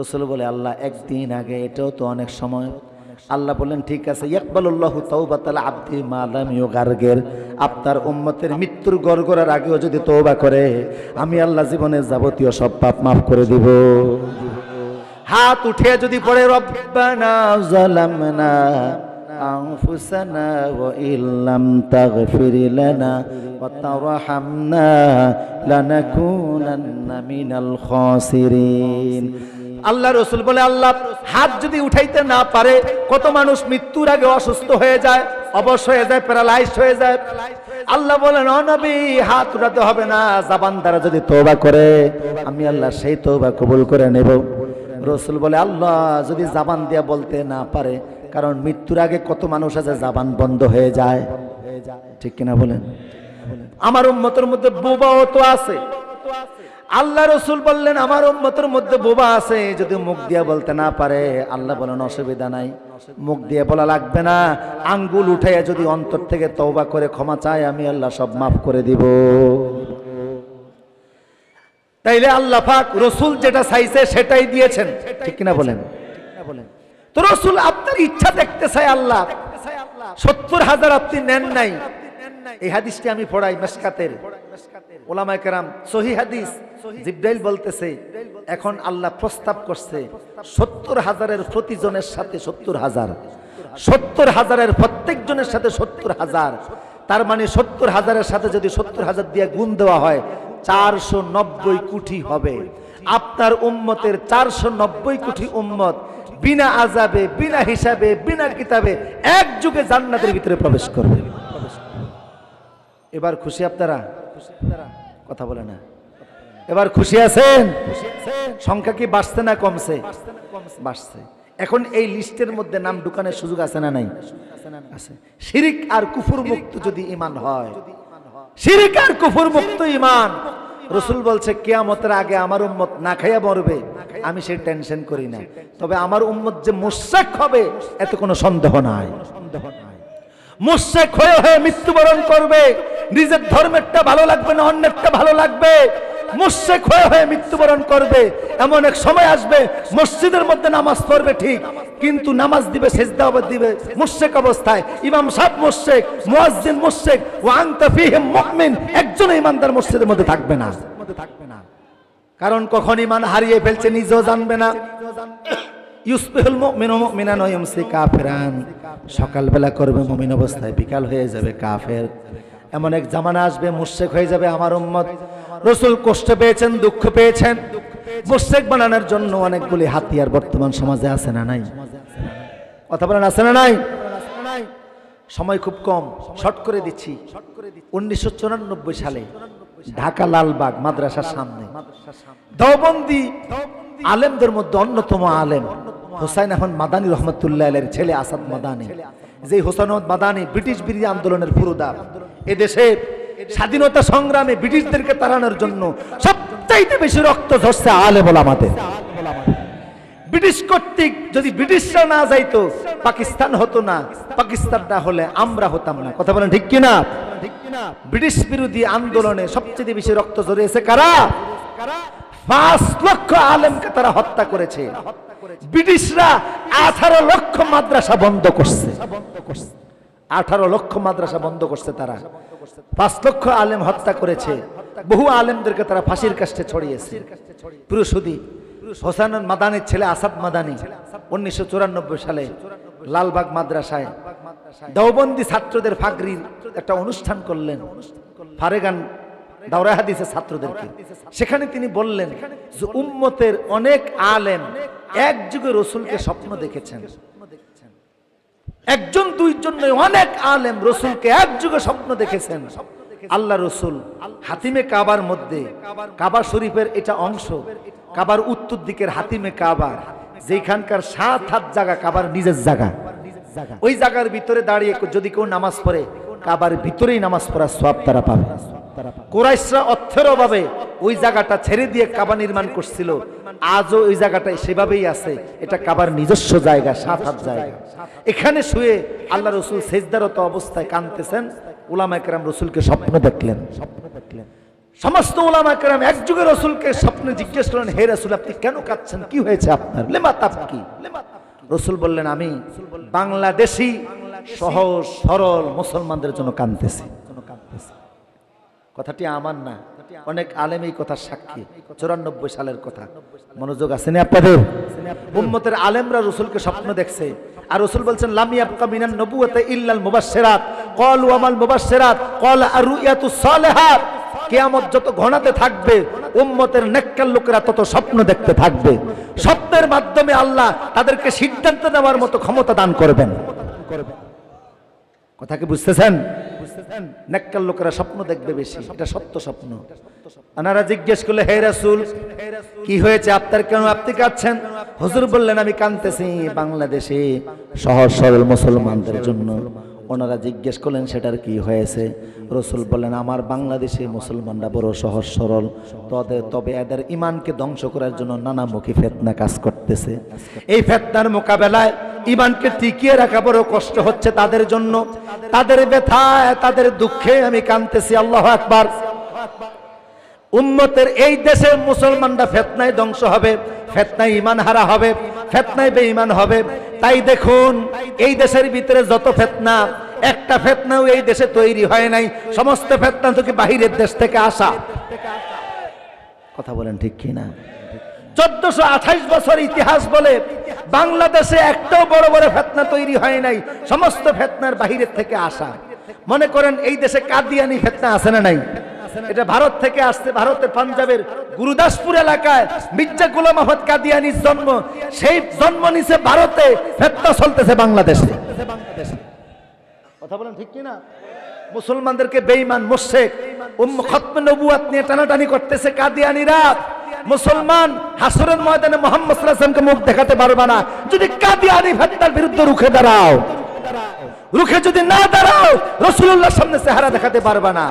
রাসূল বলে, আল্লাহ 1 দিন আগে, এটাও তো অনেক সময়। আল্লাহ বললেন ঠিক আছে, ইয়াকবালুল্লাহু তাওবাতাল আবদি মা লাম ইউগারগির, আপনার উম্মতের মৃত্যুর গড়গড়ার আগেও যদি তওবা করে আমি আল্লাহ জীবনের যাবতীয় সব পাপ মাফ করে দিব। হাত উঠে যদি পড়ে, রব্বানা যালামনা আনফুসানা ওয়া ইল্লাম তাগফির লানা ওয়া তারহামনা লানাকুনান্না মিনাল খাসিরিন। আল্লাহ রাসূল বলে, আল্লাহ হাত যদি উঠাইতে না পারে, কত মানুষ মৃত্যুর আগে অসুস্থ হয়ে যায়, অবশ হয়ে যায়, প্যারালাইজড হয়ে যায়। আল্লাহ বলেন, ও নবী হাত উঠাতে হবে না, জবান দ্বারা যদি তওবা করে আমি আল্লাহ সেই তওবা কবুল করে নেব। রাসূল বলে, আল্লাহ যদি জবান দিয়ে বলতে না পারে, কারণ মৃত্যুর আগে কত মানুষ আছে জবান বন্ধ হয়ে যায়, ঠিক কিনা বলেন? আমার উম্মতের মধ্যে বোবাও তো আছে। আল্লাহ রসুল বললেন আমার উম্মতের মধ্যে বোবা আছে, যদি মুখ দিয়ে বলতে না পারে, আল্লাহ বলেন অসুবিধা নাই, মুখ দিয়ে বলা লাগবে না, আঙ্গুল উঠাইয়া যদি অন্তর থেকে তওবা করে ক্ষমা চায়, আমি আল্লাহ সব মাফ করে দিব। তাইলে আল্লাহ পাক রসুল যেটা চাইছে সেটাই দিয়েছেন, ঠিক কিনা বলেন? তো রসুল আপনার ইচ্ছা দেখতে চাই আল্লাহ, 70,000 আপনি নেন নাই। এই হাদিসটি আমি পড়াই মেশকাতের, ওলামায়ে কেরাম সহিহ হাদিস, জিবরাইল বলতেছে এখন আল্লাহ প্রস্তাব করছে 70,000-এর প্রতিজনের সাথে 70,000, 70,000-এর প্রত্যেক জনের সাথে 70,000, তার মানে 70,000-এর সাথে যদি 70,000 দিয়ে গুণ দেওয়া হয় 490 কোটি হবে। আপনার উম্মতের 490 কোটি উম্মত বিনা আযাবে, বিনা হিসাবে, বিনা কিতাবে এক যুগে জান্নাতের ভিতরে প্রবেশ করবে। এবার খুশি আপনারা? কথা বলে না। এবার খুশি আছেন? সংখ্যা কি বাড়ছে না কমছে? বাড়ছে। এখন এই লিস্টের মধ্যে নাম ঢুকানোর সুযোগ আছে না নাই? আছে। শিরিক আর কুফর মুক্ত যদি ঈমান হয়, শিরিক আর কুফর মুক্ত ঈমান, রাসূল বলছে কিয়ামতের আগে আমার উম্মত না খাইয়া মরবে, আমি সেই টেনশন করি না। তবে আমার উম্মত যে মুশরিক হবে এতে কোনো সন্দেহ নাই। মুশরিক হয়ে হয়ে মৃত্যুবরণ করবে, নিজের ধর্মেরটা ভালো লাগবে না, অন্যেরটা ভালো লাগবে, মুশরিক হয়ে হয়ে মৃত্যুবরণ করবে। এমন এক সময় আসবে মসজিদের মধ্যে নামাজ পড়বে ঠিক, কিন্তু নামাজ দিবে, সিজদা দিবে মুশরিক অবস্থায়। ইমাম সাহেব মুশরিক, মুয়াজ্জিন মুশরিক, ওয়া আনতা ফীহিম মুমিন, একজন ইমানদার মসজিদের মধ্যে থাকবে না। কারণ কখন ঈমান হারিয়ে ফেলছে নিজেও জানবে না। ইউসবিহুল মুমিনু মুমিনান ওয়া ইউমসি কাফিরান, সকালবেলা করবে মুমিন অবস্থায়, বিকাল হয়ে যাবে কাফের। এমন এক জামানা আসবে মুশরিক হয়ে যাবে আমার উম্মত। রাসূল কষ্ট পেয়েছেন, দুঃখ পেয়েছেন। মুশরিক বানানোর জন্য অনেকগুলি হাতিয়ার বর্তমান সমাজে আছে না নাই? কথা বলেন আছে না নাই? সময় খুব কম, শর্ট করে দিচ্ছি। 1994 সালে ঢাকা লালবাগ মাদ্রাসার সামনে দেওবন্দি আলেমদের মধ্যে অন্যতম আলেম হুসাইন আহমদ মাদানী রহমতুল্লাহ আলাইহির ছেলে আসাদ মাদানী, যে হুসাইন আহমদ মাদানী ব্রিটিশ বিরোধী আন্দোলনের পুরোধা, এদেশে স্বাধীনতা সংগ্রামে ব্রিটিশদেরকে তাড়ানোর জন্য সবচাইতে বেশি রক্ত ঝরছে আলেম ওলামাদের। ব্রিটিশ কর্তৃক যদি ব্রিটিশরা না যাইতো পাকিস্তান হতো না, পাকিস্তান না হলে আমরা হতাম না। কথা বলেন ঠিক কিনা? ব্রিটিশ বিরোধী আন্দোলনে সবচেয়ে বেশি রক্ত ঝরিয়েছে কারা? 5 লক্ষ আলেমকে তারা হত্যা করেছে। ব্রিটিশরা 18 লক্ষ মাদ্রাসা বন্ধ করছে, 18 লক্ষ মাদ্রাসা বন্ধ করছে তারা। 5 লক্ষ আলেম হত্যা করেছে, বহু আলেমদেরকে তারা ফাঁসির কাস্টে ছড়িয়েছে। প্রিয় সুধী, হোসেন মাদানীর ছেলে আসাদ মাদানী 1994 সালে লালবাগ মাদ্রাসায় দেওবন্দি ছাত্রদের ফাগরির একটা অনুষ্ঠান করলেন, ফারেগান দাওরায়ে হাদিসের ছাত্রদেরকে। সেখানে তিনি বললেন যে উম্মতের অনেক আলেম এক যুগে রাসূলকে স্বপ্ন দেখেছেন। একজন দুইজন নয়, অনেক আলেম রাসূলকে এক যুগে স্বপ্ন দেখেছেন। আল্লাহ রাসূল হাতিমে কাবার মধ্যে, কাবা শরীফের এটা অংশ, কাবার উত্তর দিকের হাতিমে কাবা, যেখানকার 7 হাত জায়গা কাবার নিজের জায়গা, ওই জায়গার ভিতরে দাঁড়িয়ে যদি কেউ নামাজ পড়ে কাবার ভিতরেই নামাজ পড়ার সওয়াব তারা পাবে। কুরাইশরা অর্থের অভাবে ওই জায়গাটা ছেড়ে দিয়ে কাবা নির্মাণ করছিল, আজও ওই জায়গাটাই সেভাবেই আছে। এটা কাবার নিজস্ব জায়গা, 7 হাত জায়গা। এখানে শুয়ে আল্লাহ রাসূল সিজদারত অবস্থায় কাঁদতেছেন। উলামায়ে কেরাম রাসূলকে স্বপ্ন দেখলেন। সমস্ত উলামায়ে কেরাম এক যুগে রাসূলকে স্বপ্নে জিজ্ঞেস করলেন, হে রাসূল আপনি কেন কাঁদছেন, কি হয়েছে আপনার? লেমা তাবকি। রাসূল বললেন আমি বাংলাদেশি সহজ সরল মুসলমানদের জন্য কাঁদতেছি। কথাটি আমার না, অনেক আলেম এই কথার সাক্ষী। 94 সালের কথা, মনোযোগ আছে না আপনাদের? উম্মতের আলেমরা রাসূলকে স্বপ্ন দেখছে, আর রাসূল বলছেন লাম ইয়াবকা মিনান নবুওয়াতি ইল্লাল মুবাশশিরাত, ক্বালু আমাল মুবাশশিরাত, ক্বালা আররুয়াতুস সালিহাত। কিয়ামত যত ঘনাতে থাকবে উম্মতের নেককার লোকেরা তত স্বপ্ন দেখতে থাকবে। স্বপ্নের মাধ্যমে আল্লাহ তাদেরকে সিদ্ধান্ত নেওয়ার মতো ক্ষমতা দান করবেন। কথা কি বুঝতেছেন? নেককার লোকেরা স্বপ্ন দেখবে বেশি, এটা সত্য স্বপ্ন। আনারা জিজ্ঞেস করলে হে রাসূল কি হয়েছে আপনার, কেন আপনি কাঁদছেন? হুজুর বললেন আমি কাঁদতেছি বাংলাদেশে সহজ সরল মুসলমানদের জন্য। ওনারা জিজ্ঞেস করলেন সেটার কি হয়েছে। রসুল বললেন, আমার বাংলাদেশে মুসলমানরা বড় সহজ সরল, তবে এদের ইমানকে ধ্বংস করার জন্য নানামুখী ফিতনা কাজ করতেছে। এই ফিতনার মোকাবেলায় ইমানকে টিকিয়ে রাখা বড় কষ্ট হচ্ছে তাদের জন্য। তাদের ব্যথায়, তাদের দুঃখে আমি কাঁদতেছি। আল্লাহু আকবার। উম্মতের এই দেশের মুসলমানরা ফিতনায় ধ্বংস হবে, ফিতনায় ঈমান হারা হবে, ফিতনায় বেঈমান হবে। তাই দেখুন, এই দেশের ভিতরে যত ফিতনা, একটা ফিতনাও এই দেশে তৈরি হয় নাই, সমস্ত ফিতনা তো কি বাহিরের দেশ থেকে আসা। কথা বলেন ঠিক কি না? 1428 বছর ইতিহাস বলে বাংলাদেশে একটাও বড় বড় ফিতনা তৈরি হয় নাই, সমস্ত ফিতনার বাহিরের থেকে আসা। মনে করেন এই দেশে কাদিয়ানি ফিতনা আছে না নাই? এটা ভারত থেকে আসছে। ভারতের পাঞ্জাবের গুরুদাসপুর এলাকায় মির্জা গোলাম আহমদ কাদিয়ানির জন্ম। সেই জন্ম নিছে ভারতে, ফিতনা চলতেছে বাংলাদেশে। কথা বলেন ঠিক কি না? মুসলমানদেরকে বেঈমান, মুশরিক, খতমে নবুয়ত নিয়ে টানাটানি করতেছে কাদিয়ানিরা। মুসলমান হাসরের ময়দানে মুহাম্মদ সাল্লাল্লাহু আলাইহি ওয়াসাল্লামকে মুখ দেখাতে পারবে না যদি কাদিয়ানি ফিতনার বিরুদ্ধে রুখে দাঁড়াও। রুখে যদি না দাঁড়াও, রাসূলুল্লাহর সামনে চেহারা দেখাতে পারবে না।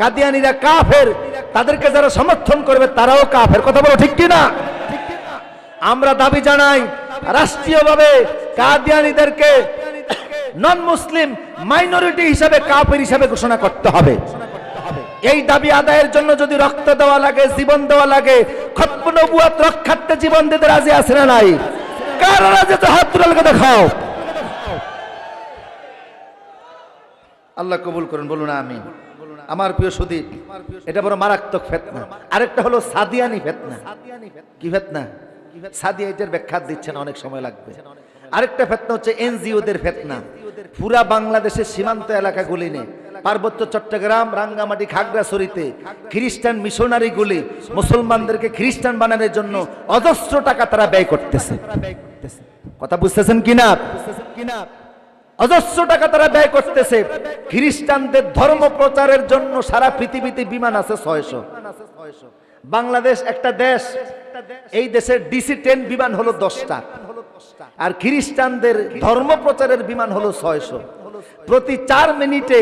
কাদিয়ানিরা কাফের, তাদেরকে যারা সমর্থন করবে তারাও কাফের। কথা বলো ঠিক কি না? আমরা দাবি জানাই রাষ্ট্রীয়ভাবে কাদিয়ানিদেরকে নন মুসলিম মাইনরিটি হিসাবে, কাফের হিসাবে ঘোষণা করতে হবে। এই দাবি আদায়ের জন্য যদি রক্ত দেওয়া লাগে, জীবন দেওয়া লাগে, খতম নবুয়ত রক্ষার্থে জীবন দিতে রাজি আছে না নাই? কার রাজি তো হাত তুলে দেখাও। আল্লাহ কবুল করুন, বলুন আমিন। আমার প্রিয় সুদীপ, এটা বড় মারাত্মক ফিতনা। আরেকটা হলো সাদিয়ানি ফিতনা। কি ফিতনা? সাদিয়া, এটার ব্যাখ্যা দিচ্ছেন, অনেক সময় লাগবে। আরেকটা ফিতনা হচ্ছে এনজিওদের ফিতনা। পুরা বাংলাদেশের সীমান্ত এলাকাগুলি নিয়ে, পার্বত্য চট্টগ্রাম, রাঙ্গামাটি, খাগড়াছড়িতে খ্রিস্টান মিশনারিগুলি মুসলমানদেরকে খ্রিস্টান বানানোর জন্য অজস্র টাকা তারা ব্যয় করতেছে। কথা বুঝতেছেন কিনা? অজস্র টাকা তারা ব্যয় করতেছে খ্রিস্টানদের ধর্ম প্রচারের জন্য। সারা পৃথিবীতে বিমান আছে 600। বাংলাদেশ একটা দেশ, এই দেশের DC-10 বিমান হলো 10টা, আর খ্রিস্টানদের ধর্ম প্রচারের বিমান হলো 600। প্রতি 4 মিনিটে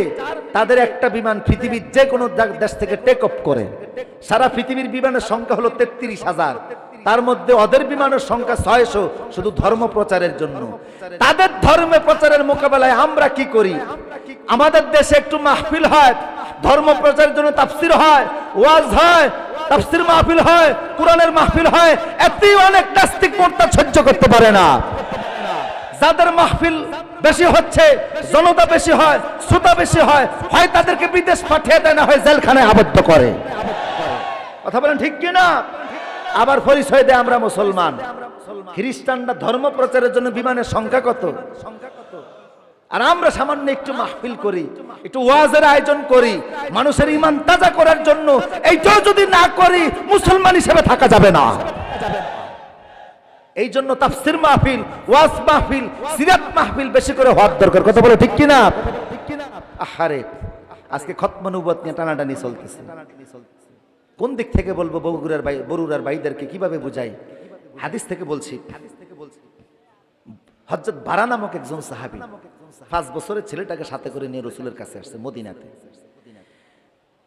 তাদের একটা বিমান পৃথিবীর যে কোনো দেশ থেকে টেক অফ করে। সারা পৃথিবীর বিমানের সংখ্যা হলো 33,000, তার মধ্যে ওদের বিমানের সংখ্যা 600 শুধু ধর্ম প্রচারের জন্য। তাদের ধর্ম প্রচারের মোকাবেলায় আমরা কি করি? আমাদের দেশে একটু মাহফিল হয়, ধর্ম প্রচারের জন্য তাফসীর হয়, ওয়াজ হয়, তাফসীর মাহফিল হয়, কোরআনের মাহফিল হয়, এতেই অনেক নাস্তিক মুরতাদ সহ্য করতে পারে না। যাদের মাহফিল বেশি হচ্ছে, জনতা বেশি হয়, শ্রোতা বেশি হয়, হয় তাদেরকে বিদেশ পাঠিয়ে দেয়, না হয় জেলখানায় আবদ্ধ করে। কথা বলেন ঠিক কি না? আবার পরিচয় দেয় আমরা মুসলমান। খ্রিস্টানরা ধর্ম প্রচারের জন্য বিমানের সংখ্যা কত? আর আমরা সামান্য একটু মাহফিল করি, একটু ওয়াজের আয়োজন করি মানুষের ঈমান তাজা করার জন্য। এইটাও যদি না করি, মুসলমান হিসেবে থাকা যাবে না। এই জন্য তাফসীর মাহফিল, ওয়াজ মাহফিল, সিরাত মাহফিল বেশি করে হওয়ার দরকার। কথা বলে ঠিক কিনা? আহারে, আজকে খতমে নবুয়ত নিয়ে টানাটানি চলতেছে। কোন দিক থেকে বলবো? বরুড়ার ভাইদেরকে কিভাবে বুঝাই? হাদিস থেকে বলছি। হযরত বারা নামক একজন সাহাবী 5 বছরের ছেলেটাকে সাথে করে নিয়ে রাসূলের কাছে আসছে মদিনাতে।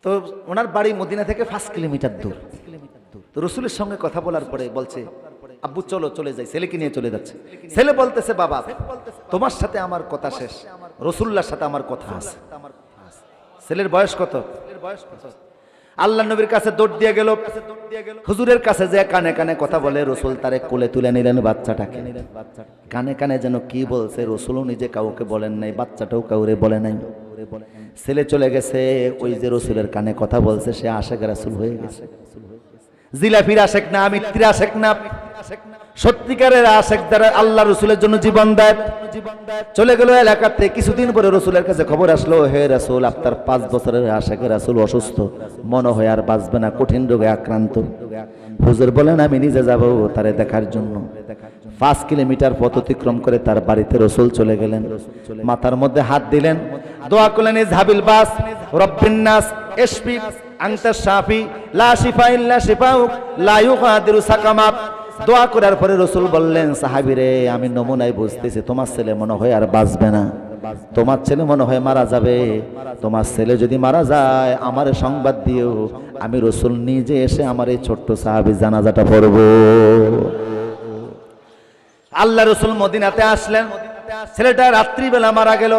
তো ওনার বাড়ি মদিনা থেকে 5 কিলোমিটার দূর। তো রাসূলের সঙ্গে কথা বলার পরে বলছে, আব্বু চলো চলে যাই। ছেলেকে নিয়ে চলে যাচ্ছে। ছেলে বলতেছে, বাবা তোমার সাথে আমার কথা শেষ, রাসূলুল্লাহর সাথে আমার কথা আছে। ছেলের বয়স কত? আল্লাহ নবীর কাছে দৌড় দিয়ে গেল। হুজুরের কাছে যে কানে কানে কথা বলে, রাসূল তারে কোলে তুলে নিলেন বাচ্চাটাকে। কানে কানে যেন কি বলছে, রাসূলও নিজে কাউকে বলেন নাই, বাচ্চাটাও কাউরে বলে নাই। ছেলে চলে গেছে, ওই যে রাসূলের কানে কথা বলছে সে আশেক রাসূল হয়ে গেছে। জিলাফির আশেক না, মিত্তির আশেক না, সত্যিকারের আশেক যারা আল্লাহ রাসূলের জন্য জীবন দেয়। চলে গেল এলাকাতে। কিছুদিন পরে রাসূলের কাছে খবর আসলো, হে রাসূল, আপনার 5 বছরের আশেক রাসূল অসুস্থ, মনে হয় আর বাঁচবে না, কঠিন রোগে আক্রান্ত। হুজুর বলেন আমি নিজে যাব তারে দেখার জন্য। 5 কিলোমিটার পথ অতিক্রম করে তার বাড়িতে রাসূল চলে গেলেন। মাথার মধ্যে হাত দিলেন, দোয়া করলেন, ইজহাবিল বাস রব্বিন নাস ইশফি আনতা শাফি লা শিফা ইল্লা শিফাউক লা ইউগাদিরু সাকামা। দোয়া করার পরে রাসূল বললেন, সাহাবীরে আমি নমুনায় বুঝতেছি তোমার ছেলে মনে হয় আর বাঁচবে না। তোমার ছেলে মনে হয় মারা যাবে, তোমার ছেলে যদি মারা যায় আমার সংবাদ দিও, আমি রসুল নিজে এসে আমার এই ছোট্ট সাহাবী জানাজাটা পড়ব। আল্লাহ রসুল মদিনাতে আসলেন, ছেলেটা রাত্রিবেলা মারা গেল,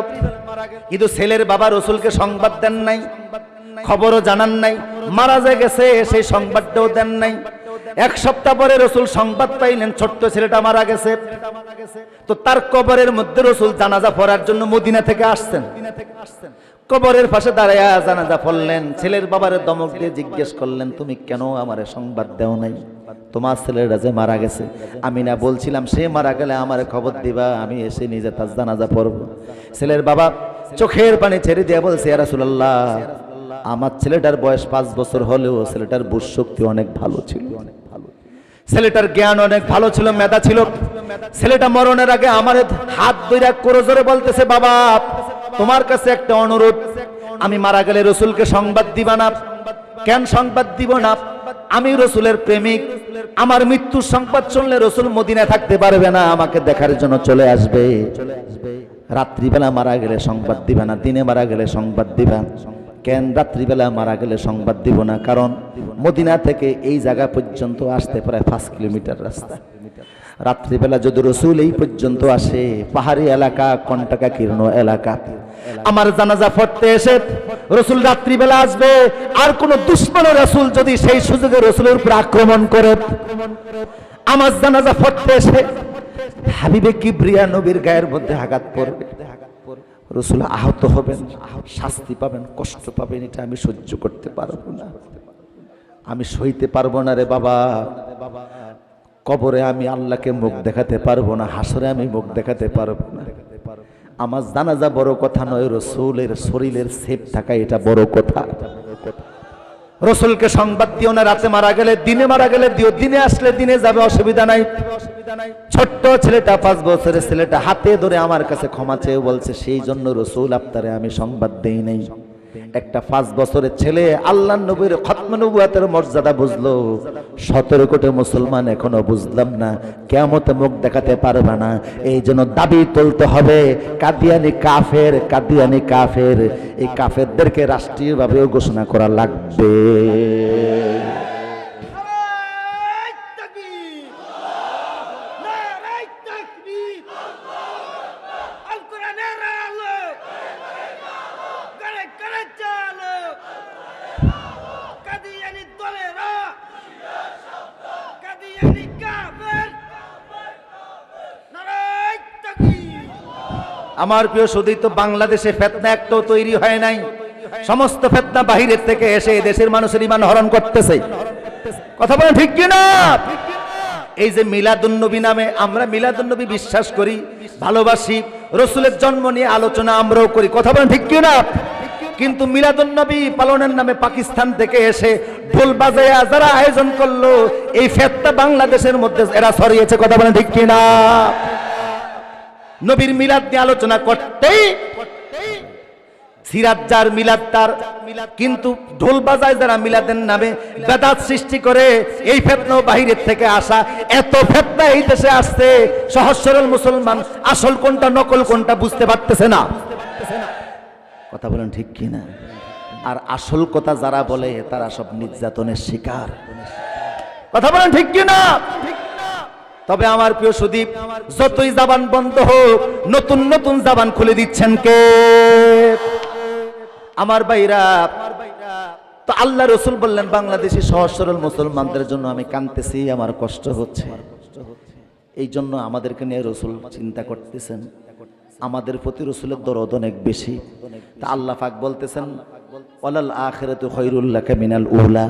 কিন্তু ছেলের বাবা রসুলকে সংবাদ দেন নাই, খবরও জানান নাই, মারা যে গেছে সেই সংবাদটাও দেন নাই। এক সপ্তাহ পরে রসুল সংবাদ পাইলেন ছোট্ট ছেলেটা মারা গেছে। তো তার কবরের মধ্যে রসুল জানাজা পড়ার জন্য মদিনা থেকে আসছেন। কবরের পাশে দাঁড়ায়া জানাজা পড়লেন। ছেলের বাবারে দমক দিয়ে জিজ্ঞেস করলেন, তুমি কেন আমারে সংবাদ দেও নাই? তোমার ছেলেটা যে মারা গেছে, আমি না বলছিলাম সে মারা গেলে আমারে খবর দিবা, আমি এসে নিজে তার জানাজা পড়ব। ছেলের বাবা চোখের পানি ছেড়ে দিয়ে বলছে, ইয়া রাসূলুল্লাহ, আমার ছেলেটার বয়স 5 বছর হলেও ছেলেটার বুঝ শক্তি অনেক ভালো ছিল, ছেলেটার জ্ঞান অনেক ভালো ছিল, মেধা ছিল। ছেলেটা মরণের আগে আমার হাত ধরে করজোরে বলতেছে, বাবা তোমার কাছে একটা অনুরোধ, আমি মারা গেলে রসুলকে সংবাদ দিবা না? কেন সংবাদ দিব না? আমি রসুলের প্রেমিক, আমার মৃত্যুর সংবাদ শুনলে রসুল মদিনায় থাকতে পারবে না, আমাকে দেখার জন্য চলে আসবে। রাত্রিবেলা মারা গেলে সংবাদ দিবা না, দিনে মারা গেলে সংবাদ দিবা। কেন রাত্রিবেলা মারা গেলে সংবাদ দিব না? কারণ মদিনা থেকে এই জায়গা পর্যন্ত আসতে প্রায় 5 কিলোমিটার রাস্তা। রাত্রিবেলা যদি রসুল এই পর্যন্ত আসে, পাহাড়ি এলাকা, কণ্টকাকীর্ণ এলাকা, আমার জানাজা পড়তে এসে রসুল রাত্রিবেলা আসবে, আর কোন দুশ্মন রসুল যদি সেই সুযোগে রসুলের উপর আক্রমণ করে, আমার জানাজা পড়তে এসে হাবিবে কিবরিয়া নবীর গায়ের মধ্যে আঘাত পড়বে, রসুল আহত হবেন, শাস্তি পাবেন, কষ্ট পাবেন, এটা আমি সহ্য করতে পারবো না, আমি সইতে পারবো না রে বাবা। কবরে আমি আল্লাহকে মুখ দেখাতে পারবো না, হাসরে আমি মুখ দেখাতে পারবো না। আমার জানাজা বড় কথা নয়, রসুলের শরীরের সেফ থাকা এটা বড় কথা। রসুলকে সংবাদ দিও না, রাতে মারা গেলে, দিনে মারা গেলে দিও, দিনে আসলে দিনে যাবে, অসুবিধা নাই। ছোট্ট ছেলেটা, 5 বছরের ছেলেটা হাতে ধরে আমার কাছে ক্ষমা চেয়ে বলছে, সেই জন্য রসুল আপনারে আমি সংবাদ দেই নাই। একটা 5 বছরের ছেলে আল্লাহর নবীর খতমে নবুয়তের মর্যাদা বুঝলো, 17 কোটি মুসলমান এখনো বুঝলাম না, কিয়ামতে মুখ দেখাতে পারবে না। এই জন্য দাবি তুলতে হবে, কাদিয়ানি কাফের, কাদিয়ানি কাফের। এই কাফেরদেরকে রাষ্ট্রীয়ভাবেও ঘোষণা করা লাগবে। আমার প্রিয় সুধী, তো বাংলাদেশে ফিতনা একটাও তৈরি হয় নাই, সমস্ত ফিতনা বাহিরের থেকে এসে দেশের মানুষের ঈমান হরণ করতেছে। কথা বলেন ঠিক কি না? এই যে মিলাদুন্নবী নামে, আমরা মিলাদুন্নবী বিশ্বাস করি, ভালোবাসি, রসুলের জন্ম নিয়ে আলোচনা আমরাও করি। কথা বলেন ঠিক কি না? কিন্তু মিলাদুন্নবী পালনের নামে পাকিস্তান থেকে এসে ঢোল বাজায়া যারা আয়োজন করলো, এই ফিতনা বাংলাদেশের মধ্যে এরা ছড়িয়েছে। কথা বলেন ঠিক কি না? নবীর মিলাদ নিয়ে আলোচনা করতেই সিরাত যার, মিলাদ তার, কিন্তু ঢোল বাজায় যারা মিলাদের নামে বেদাত সৃষ্টি করে, এই ফিতনা বাহিরের থেকে আসা। এত ফিতনা এই দেশে আসছে, সহজ সরল মুসলমান আসল কোনটা নকল কোনটা বুঝতে পারতেছে না। কথা বলেন ঠিক কি না? আর আসল কথা যারা বলে তারা সব নির্যাতনের শিকার। কথা বলেন ঠিক কি না? তবে আমার প্রিয় সুদীপ, যতই জবান বন্ধ হোক, নতুন নতুন জবান খুলে দিচ্ছেন কে? আমার ভাইরা। তো আল্লাহ রসুল বললেন, বাংলাদেশি সহজ সরল মুসলমানদের জন্য আমি কাঁদতেছি, আমার কষ্ট হচ্ছে। এই জন্য আমাদেরকে নিয়ে রসুল চিন্তা করতেছেন, আমাদের প্রতি রসুলের দরদ অনেক বেশি। তা আল্লাহ পাক বলতেছেন, ওয়ালাল আখিরাতু খায়রুল লাকা মিনাল উলা।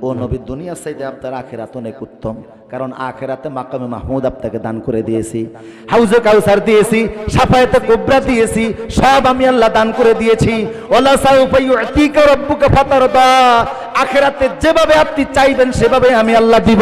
ও নবী, দুনিয়ার চাইতে আপনার আখিরাত অনেক উত্তম, কারণ আখিরাতে মাকামে মাহমুদ আপনাকে দান করে দিয়েছি, হাউজে কাউসার দিয়েছি, শাফায়াতে কুবরা দিয়েছি, সব আমি আল্লাহ দান করে দিয়েছি। ওয়ালা সাউফা ইউতিকা রাব্বুকা ফাতারদা। আখিরাতে যেভাবে আপনি চাইবেন সেভাবে আমি আল্লাহ দিব।